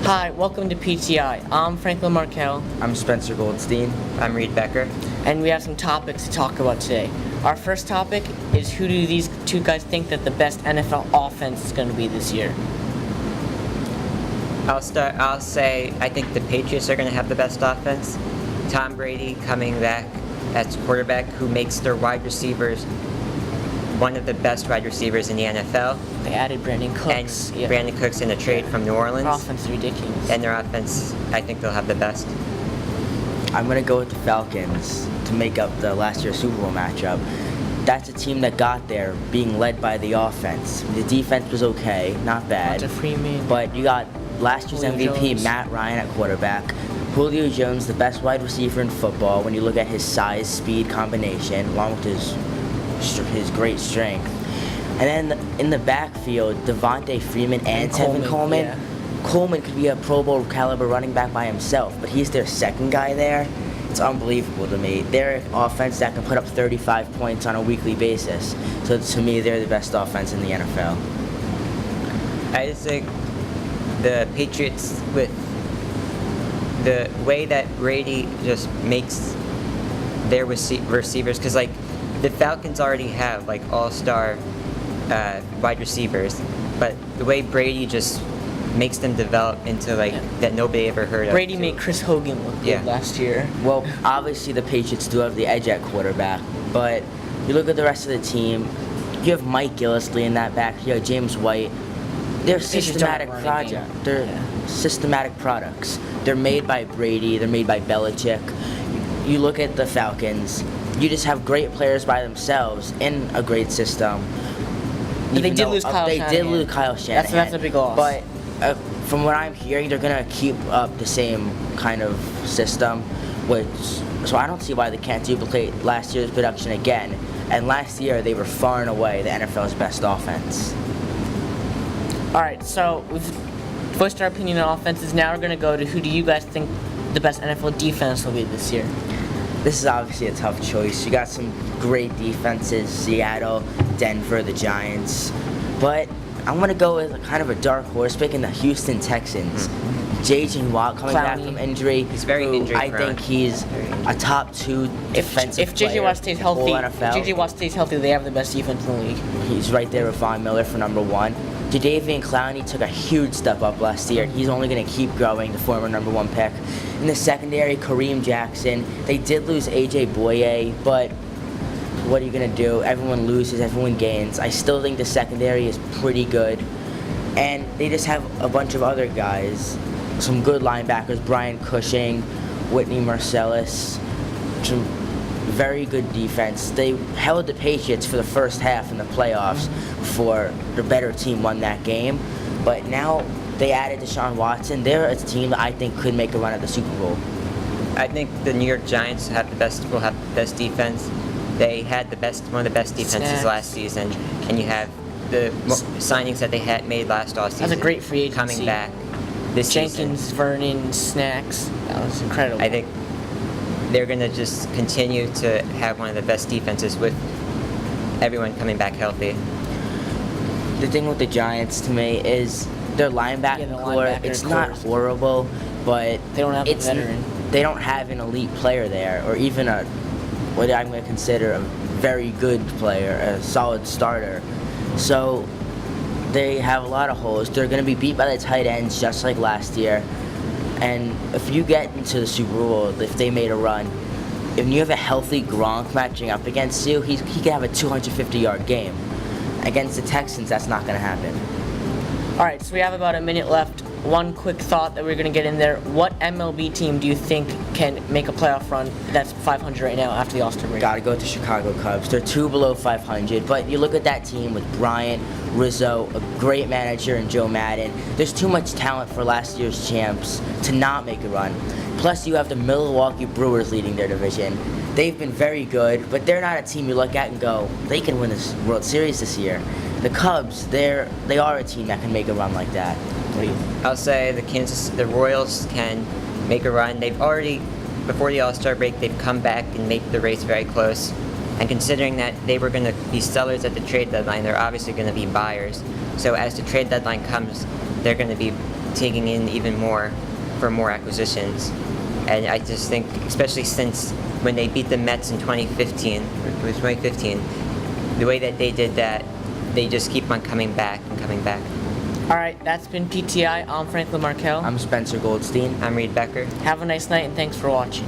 Hi, welcome to PTI. I'm Franklin Markel, I'm Spencer Goldstein. I'm Reed Becker. and we have some topics to talk about today. Our first topic is who do these two guys think that the best NFL offense is going to be this year? I'll say I think the Patriots are going to have the best offense. Tom Brady coming back as quarterback, who makes their wide receivers one of the best wide receivers in the NFL. They added Brandon Cooks. And Brandon Cooks in a trade from New Orleans. Their offense is ridiculous. And their offense, I think they'll have the best. I'm going to go with the Falcons to make up the last year's Super Bowl matchup. That's a team that got there being led by the offense. The defense was okay, not bad. Bunch of Freeman. But you got last year's Julio MVP, Jones. Matt Ryan at quarterback. Julio Jones, the best wide receiver in football when you look at his size-speed combination, along with his great strength. And then in the backfield, Devontae Freeman and Tevin Coleman. Yeah. Coleman could be a Pro Bowl caliber running back by himself, but he's their second guy there. It's unbelievable to me. They're an offense that can put up 35 points on a weekly basis. So to me, they're the best offense in the NFL. I just think the Patriots, with the way that Brady just makes their receivers, because like the Falcons already have like all-star wide receivers, but the way Brady just makes them develop into like that nobody ever heard of. Brady made Chris Hogan look good last year. Well, obviously the Patriots do have the edge at quarterback, but you look at the rest of the team, you have Mike Gillisley in that back, you have James White. They're systematic projects. They're systematic products. They're made by Brady, they're made by Belichick. You look at the Falcons, you just have great players by themselves in a great system. But they did lose Kyle Shanahan. They did lose Kyle Shanahan. That's a big loss. But from what I'm hearing, they're going to keep up the same kind of system, so I don't see why they can't duplicate last year's production again. And last year, they were far and away the NFL's best offense. All right, so we've voiced our opinion on offenses. Now we're going to go to who do you guys think the best NFL defense will be this year? This is obviously a tough choice. You got some great defenses, Seattle, Denver, the Giants. But I'm going to go with kind of a dark horse pick in the Houston Texans. J.J. Watt coming back from injury. He's very injury I think he's a top 2 defensive If J.J. Watt stays healthy, they have the best defense in the league. He's right there with Von Miller for number 1. Jadeveon Clowney took a huge step up last year. He's only going to keep growing, the former number 1 pick. In the secondary, Kareem Jackson. They did lose A.J. Boye, but what are you going to do? Everyone loses, everyone gains. I still think the secondary is pretty good. And they just have a bunch of other guys. Some good linebackers, Brian Cushing, Whitney Marcellus. Some very good defense. They held the Patriots for the first half in the playoffs before the better team won that game. But now they added Deshaun Watson. They're a team that I think could make a run at the Super Bowl. I think the New York Giants will have the best defense. They had one of the best defenses last season, and you have the signings that they had made last offseason. That's a great free agency. Coming back this Jenkins, season. Vernon, Snacks. That was incredible. I think they're going to just continue to have one of the best defenses with everyone coming back healthy. The thing with the Giants to me is their linebacker core. It's not horrible, but they don't have a veteran. They don't have an elite player there, or even what I'm going to consider a very good player, a solid starter. So they have a lot of holes. They're going to be beat by the tight ends just like last year. And if you get into the Super Bowl, if they made a run, if you have a healthy Gronk matching up against you, he could have a 250-yard game. Against the Texans, that's not going to happen. All right, so we have about a minute left. One quick thought that we're going to get in there. What MLB team do you think can make a playoff run that's 500 right now after the All-Star break? Got to go with the Chicago Cubs. They're 2 below 500, but you look at that team with Bryant, Rizzo, a great manager, and Joe Madden. There's too much talent for last year's champs to not make a run. Plus, you have the Milwaukee Brewers leading their division. They've been very good, but they're not a team you look at and go, they can win this World Series this year. The Cubs, they are a team that can make a run like that. What do you think? I'll say the Royals can make a run. They've already, before the All-Star break, they've come back and made the race very close. And considering that they were going to be sellers at the trade deadline, they're obviously going to be buyers. So as the trade deadline comes, they're going to be taking in even more for more acquisitions. And I just think, especially since when they beat the Mets in 2015, it was 2015, the way that they did that, they just keep on coming back and coming back. All right, that's been PTI. I'm Franklin Markel. I'm Spencer Goldstein. I'm Reed Becker. Have a nice night and thanks for watching.